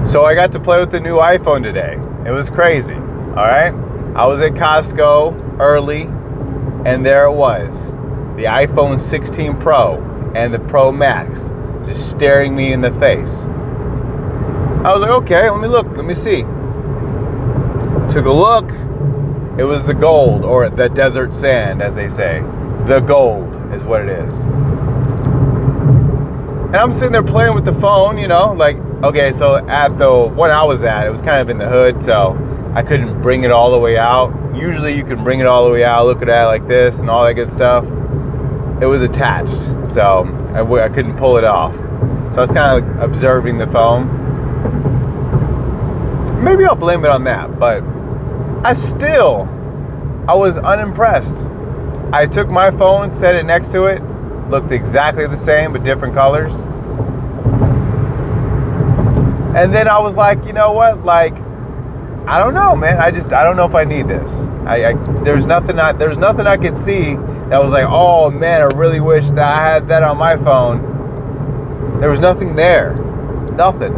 So I got to play with the new iPhone today. It was crazy, all right? I was at Costco early, and there it was. The iPhone 16 Pro and the Pro Max just staring me in the face. I was like, okay, let me look, let me see. Took a look. It was the gold, or the desert sand, as they say. The gold is what it is. And I'm sitting there playing with the phone, you know, like, okay, so at the one I was at, it was kind of in the hood, so I couldn't bring it all the way out. Usually you can bring it all the way out, look at it like this and all that good stuff. It was attached, so I couldn't pull it off. So I was kind of like observing the phone. Maybe I'll blame it on that, but I was unimpressed. I took my phone, set it next to it, looked exactly the same but different colors. And then I was like, you know what? Like, I don't know, man. I don't know if I need this. There's nothing I could see that was like, oh man, I really wish that I had that on my phone. There was nothing there. Nothing.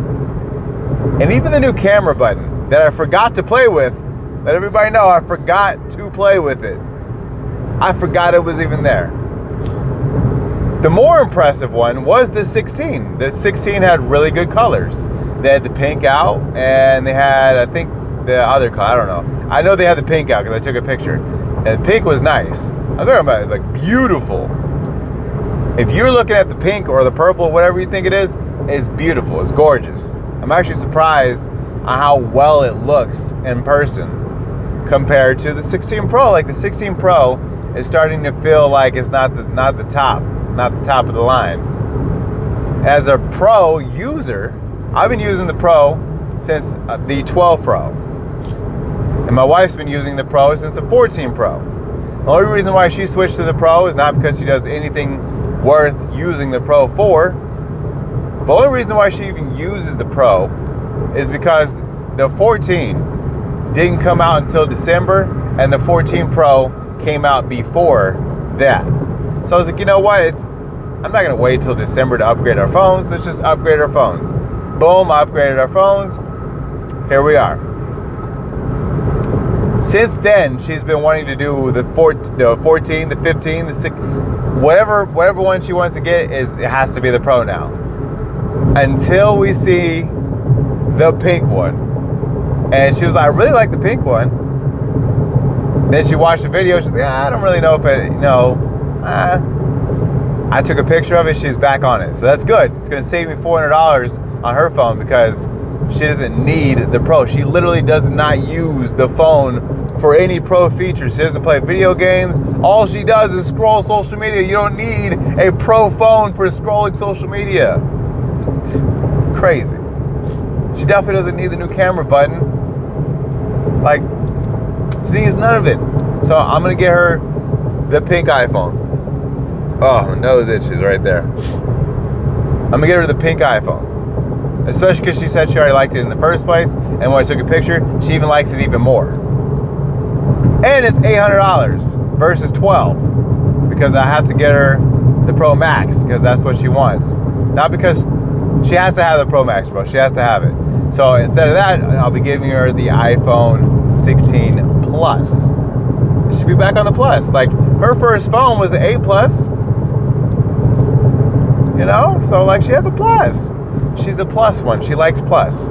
And even the new camera button that I forgot to play with, let everybody know I forgot to play with it. I forgot it was even there. The more impressive one was the 16. The 16 had really good colors. They had the pink out, and they had, I think, the other color. I don't know. I know they had the pink out because I took a picture. And pink was nice. I'm talking about it, like beautiful. If you're looking at the pink or the purple, whatever you think it is, it's beautiful. It's gorgeous. I'm actually surprised on how well it looks in person compared to the 16 Pro. Like the 16 Pro is starting to feel like it's not the top of the line. As a Pro user, I've been using the Pro since the 12 Pro. And my wife's been using the Pro since the 14 Pro. The only reason why she switched to the Pro is not because she does anything worth using the Pro for. The only reason why she even uses the Pro is because the 14 didn't come out until December, and the 14 Pro came out before that. So I was like, you know what? I'm not going to wait till December to upgrade our phones. Let's just upgrade our phones. Boom, I upgraded our phones. Here we are. Since then, she's been wanting to do the 14, the 15, the 6, whatever one she wants to get, it has to be the Pro now. Until we see the pink one. And she was like, I really like the pink one. Then she watched the video. She's like, I don't really know if I took a picture of it. She's back on it. So that's good. It's going to save me $400 on her phone because she doesn't need the Pro. She literally does not use the phone for any Pro features. She doesn't play video games. All she does is scroll social media. You don't need a Pro phone for scrolling social media. It's crazy. She definitely doesn't need the new camera button. Like, she needs none of it. So I'm going to get her the pink iPhone. Oh, my nose itches right there. I'm going to get her the pink iPhone. Especially because she said she already liked it in the first place. And when I took a picture, she even likes it even more. And it's $800 versus $12. Because I have to get her the Pro Max. Because that's what she wants. Not because she has to have the Pro Max, bro. She has to have it. So instead of that, I'll be giving her the iPhone 16 Plus. It should be back on the Plus. Like, her first phone was the 8 Plus. You know? So, like, she had the Plus. She's a Plus one. She likes Plus.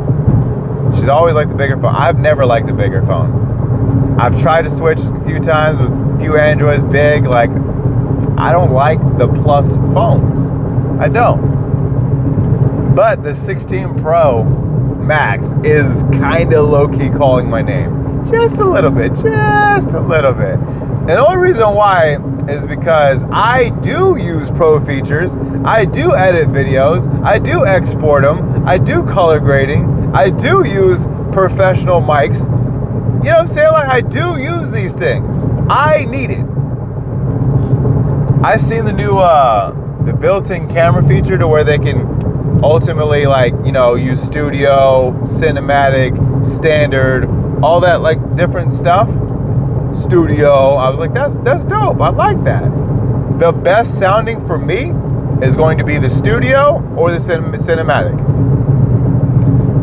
She's always liked the bigger phone. I've never liked the bigger phone. I've tried to switch a few times with a few Androids big. Like, I don't like the Plus phones. I don't. But the 16 Pro Max is kind of low-key calling my name. Just a little bit. Just a little bit. And the only reason why is because I do use Pro features. I do edit videos. I do export them. I do color grading. I do use professional mics. You know what I'm saying? Like, I do use these things. I need it. I've seen the new, the built-in camera feature to where they can ultimately, like, you know, use studio, cinematic, standard, all that, like, different stuff. Studio. I was like, that's dope. I like that. The best sounding for me is going to be the studio or the cinematic.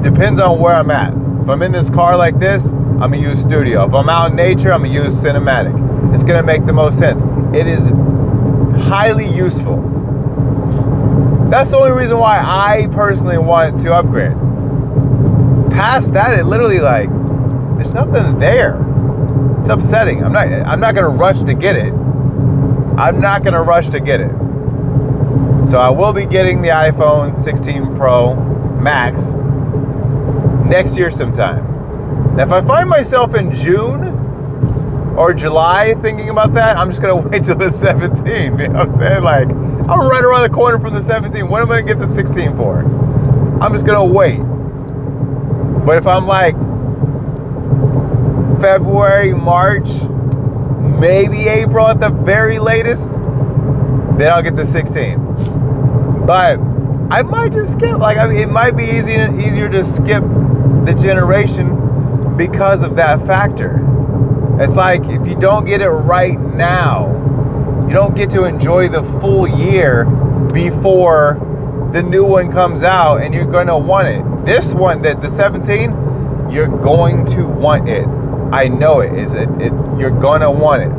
depends on where I'm at. If I'm in this car like this, I'm gonna use studio. If I'm out in nature, I'm gonna use cinematic. It's gonna make the most sense. It is highly useful. That's the only reason why I personally want to upgrade. Past that, it literally like, there's nothing there. It's upsetting. I'm not gonna rush to get it. I'm not gonna rush to get it. So I will be getting the iPhone 16 Pro Max next year sometime. Now, if I find myself in June or July thinking about that, I'm just gonna wait till the 17. You know what I'm saying? Like, I'm right around the corner from the 17. When am I gonna get the 16 for? I'm just gonna wait. But if I'm like February, March, maybe April at the very latest, then I'll get the 16. But I might just skip. Like, I mean, it might be easier to skip the generation because of that factor. It's like, if you don't get it right now, you don't get to enjoy the full year before the new one comes out, and you're going to want it. This one, the 17, you're going to want it. I know it. You're going to want it.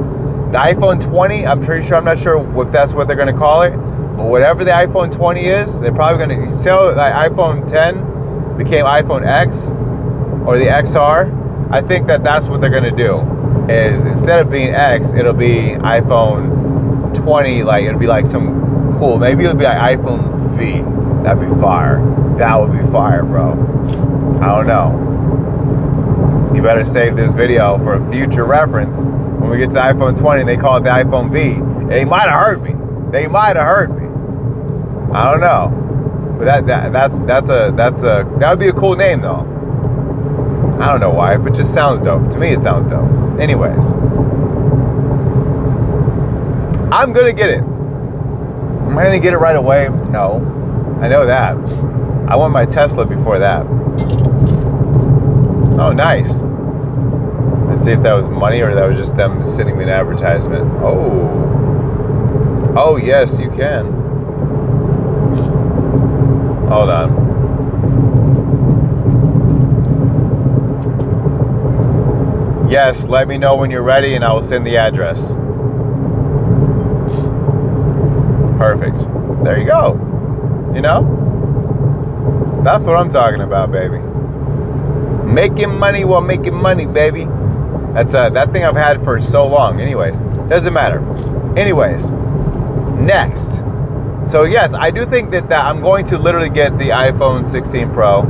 The iPhone 20, I'm not sure if that's what they're going to call it, but whatever the iPhone 20 is, they're probably going to sell, like iPhone 10 became iPhone X or the XR. I think that's what they're going to do, is instead of being X, it'll be iPhone 20, like it'll be like some cool, maybe it'll be like iPhone V. That'd be fire. That would be fire, bro. I don't know. You better save this video for a future reference. When we get to iPhone 20 and they call it the iPhone V, they might have heard me. They might have heard me. I don't know. But that would be a cool name though. I don't know why, but it just sounds dope. To me, it sounds dope. Anyways, I'm gonna get it. Am I gonna get it right away? No. I know that. I want my Tesla before that. Oh, nice. Let's see if that was money or that was just them sending me an advertisement. Oh, yes, you can. Hold on. Yes, let me know when you're ready and I will send the address. Perfect. There you go. You know? That's what I'm talking about, baby. Making money while making money, baby. That's that thing I've had for so long. Anyways, doesn't matter. Anyways, next. So yes, I do think that I'm going to literally get the iPhone 16 Pro.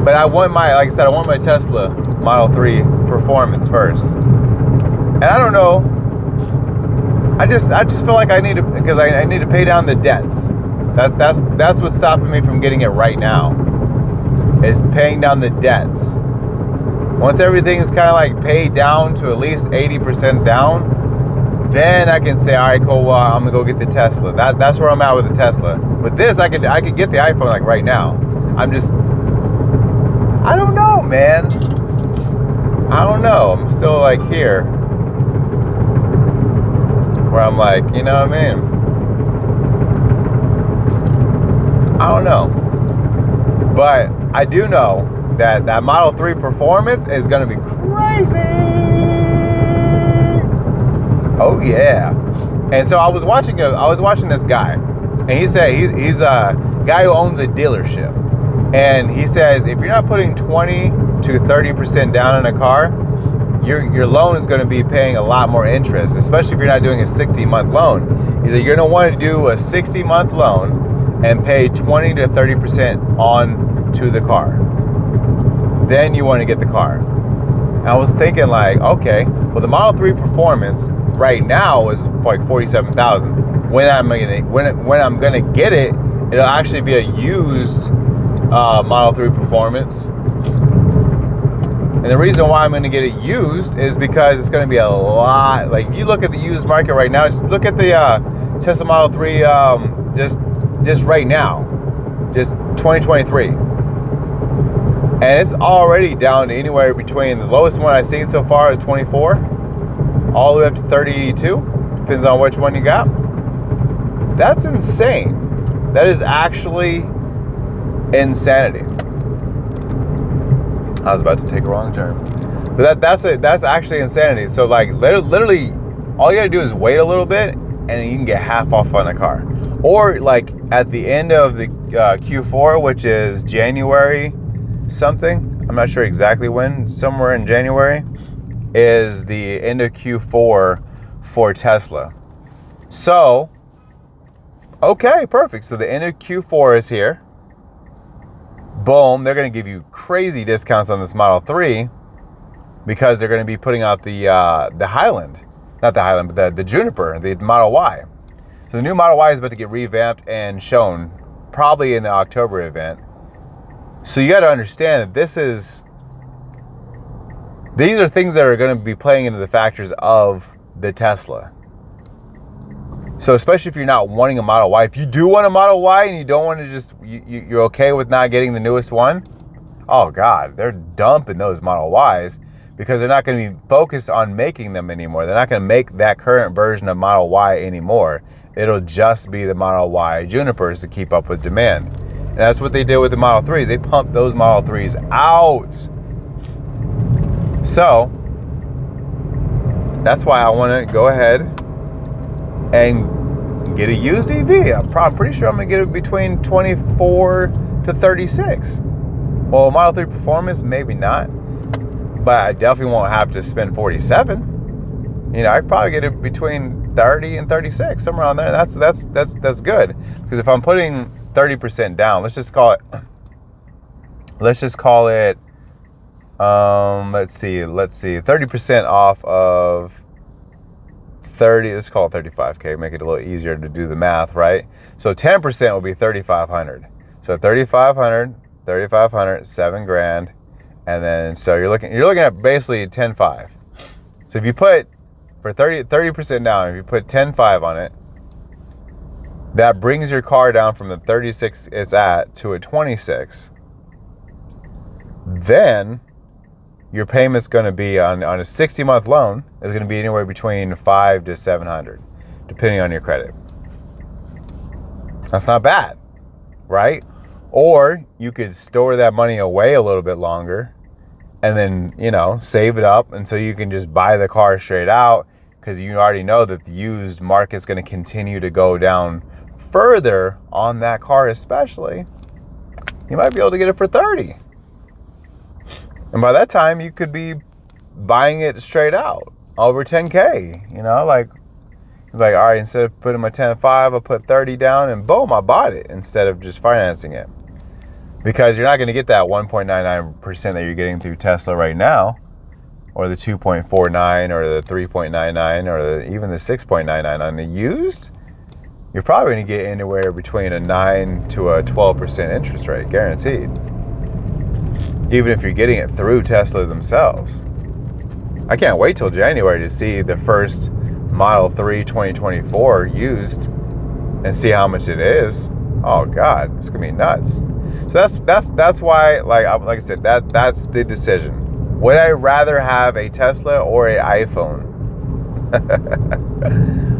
But I want like I said, I want my Tesla Model 3 performance first. And I don't know. I just feel like I need to, because I need to pay down the debts. That's what's stopping me from getting it right now, is paying down the debts. Once everything is kind of like paid down to at least 80% down, then I can say, all right, cool, well, I'm gonna go get the Tesla. That's where I'm at with the Tesla. But this, I could get the iPhone like right now. I don't know, man. I don't know. I'm still like here, where I'm like, you know what I mean? I don't know. But I do know that Model 3 performance is going to be crazy. Oh yeah. And so I was watching this guy, and he said he's a guy who owns a dealership, and he says if you're not putting 20 to 30% down in a car, your loan is going to be paying a lot more interest, especially if you're not doing a 60-month loan. He said you're going to want to do a 60-month loan and pay 20 to 30% on to the car. Then you want to get the car. And I was thinking like, okay, well the Model 3 performance right now is like $47,000. When I'm gonna get it, it'll actually be a used Model 3 performance. And the reason why I'm going to get it used is because it's going to be a lot. Like, if you look at the used market right now, just look at the Tesla Model 3 just right now, just 2023. And it's already down to anywhere between, the lowest one I've seen so far is 24, all the way up to 32. Depends on which one you got. That's insane. That is actually Insanity. I was about to take a wrong turn. But that's actually insanity. So like literally all you gotta do is wait a little bit and you can get half off on a car. Or like at the end of the Q4, which is January something, I'm not sure exactly when, somewhere in January, is the end of Q4 for Tesla. So, okay, perfect. So the end of Q4 is here. Boom, they're going to give you crazy discounts on this Model 3 because they're going to be putting out the Highland. Not the Highland, but the Juniper, the Model Y. So the new Model Y is about to get revamped and shown probably in the October event. So you got to understand that these are things that are going to be playing into the factors of the Tesla. So especially if you're not wanting a Model Y, if you do want a Model Y and you don't want to just, you're okay with not getting the newest one, oh God, they're dumping those Model Ys because they're not going to be focused on making them anymore. They're not going to make that current version of Model Y anymore. It'll just be the Model Y Junipers to keep up with demand. And that's what they did with the Model 3s. They pumped those Model 3s out. So that's why I want to go ahead and get a used EV. I'm pretty sure I'm going to get it between 24 to 36. Well, Model 3 Performance, maybe not. But I definitely won't have to spend 47. You know, I could probably get it between 30 and 36, somewhere around there. That's good. Because if I'm putting 30% down, let's just call it, let's see, 30% off of 30, let's call it 35K, make it a little easier to do the math, right? So 10% will be 3,500. So 3,500, 7 grand. And then, so you're looking at basically 10.5. So if you put, for 30% down, if you put 10.5 on it, that brings your car down from the 36 it's at to a 26. Then your payment's going to be on a 60-month loan is going to be anywhere between $500 to $700, depending on your credit. That's not bad, right? Or you could store that money away a little bit longer and then, you know, save it up until you can just buy the car straight out, because you already know that the used market's going to continue to go down further on that car especially. You might be able to get it for 30. And by that time, you could be buying it straight out, over 10K, you know, like, all right, instead of putting my 10.5, I'll put 30 down and boom, I bought it instead of just financing it. Because you're not going to get that 1.99% that you're getting through Tesla right now, or the 2.49 or the 3.99 or even the 6.99 on the used. You're probably going to get anywhere between a 9 to a 12% interest rate, guaranteed. Even if you're getting it through Tesla themselves. I can't wait till January to see the first Model 3 2024 used and see how much it is. Oh God, it's gonna be nuts. So that's why, like I said, that's the decision. Would I rather have a Tesla or an iPhone?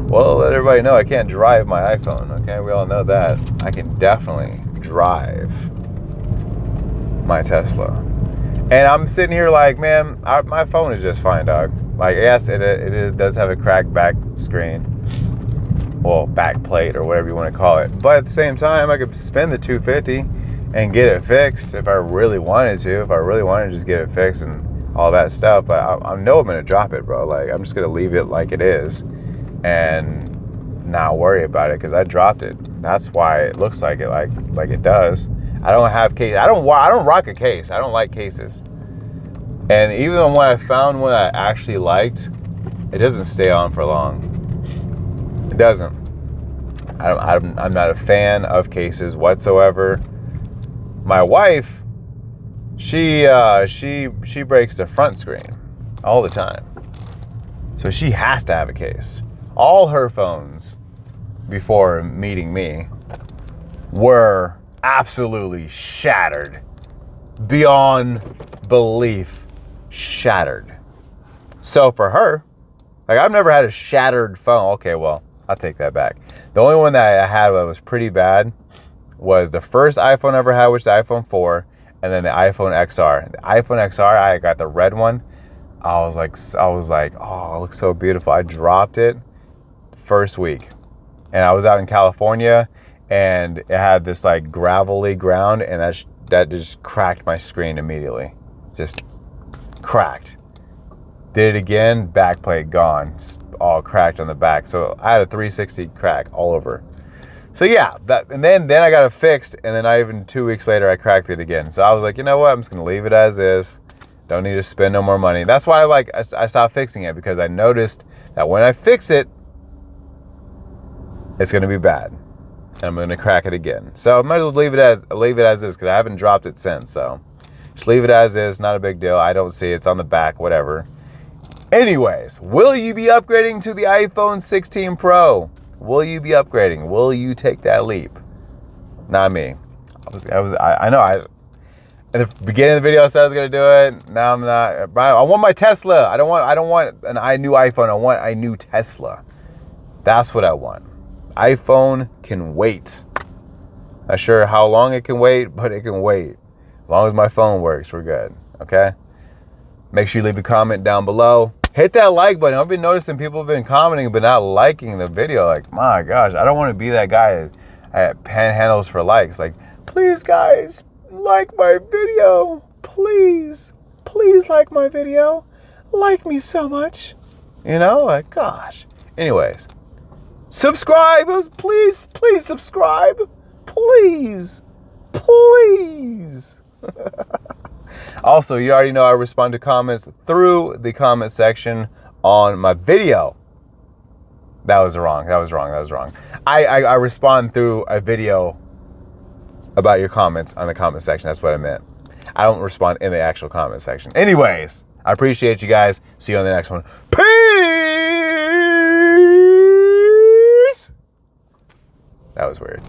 Well, let everybody know I can't drive my iPhone. Okay, we all know that. I can definitely drive my Tesla. And I'm sitting here like, man, my phone is just fine, dog. Like, yes, it does have a cracked back screen, well, back plate or whatever you want to call it. But at the same time, I could spend the $250 and get it fixed if I really wanted to. If I really wanted to just get it fixed and all that stuff. But I know I'm gonna drop it, bro. Like, I'm just gonna leave it like it is and not worry about it because I dropped it. That's why it looks like it like it does. I don't have case. I don't rock a case. I don't like cases. And even when I found one I actually liked, it doesn't stay on for long. It doesn't. I'm not a fan of cases whatsoever. My wife, she breaks the front screen all the time, so she has to have a case. All her phones before meeting me were absolutely shattered, beyond belief shattered. So for her, like, I've never had a shattered phone. Okay, well, I'll take that back. The only one that I had that was pretty bad was the first iPhone I ever had, which is the iPhone 4, and then the iPhone XR. The iPhone XR, I got the red one. I was like, oh, it looks so beautiful. I dropped it first week, and I was out in California, and it had this like gravelly ground, and that just cracked my screen immediately. Just cracked. Did it again, back plate gone, all cracked on the back. So I had a 360 crack all over. So yeah, and then I got it fixed, and then not even 2 weeks later, I cracked it again. So I was like, you know what? I'm just gonna leave it as is. Don't need to spend no more money. That's why I stopped fixing it, because I noticed that when I fix it, it's gonna be bad, and I'm gonna crack it again. So I might as well leave it as is, because I haven't dropped it since. So just leave it as is. Not a big deal. I don't see it. It's on the back. Whatever. Anyways, will you be upgrading to the iPhone 16 Pro? Will you be upgrading? Will you take that leap? Not me. I know. At the beginning of the video, I said I was gonna do it. Now I'm not. I want my Tesla. I don't want a new iPhone. I want a new Tesla. That's what I want. iPhone can wait. Not sure how long it can wait, but it can wait. As long as my phone works, we're good. Okay. Make sure you leave a comment down below. Hit that like button. I've been noticing people have been commenting but not liking the video. Like, my gosh, I don't want to be that guy at panhandles for likes. Like, please guys, like my video. Please like my video. Like me so much. You know, like, gosh. Anyways, subscribe. Please subscribe. Please. Also, you already know I respond to comments through the comment section on my video. That was wrong. I respond through a video about your comments on the comment section. That's what I meant. I don't respond in the actual comment section. Anyways, I appreciate you guys. See you on the next one. Peace! That was weird.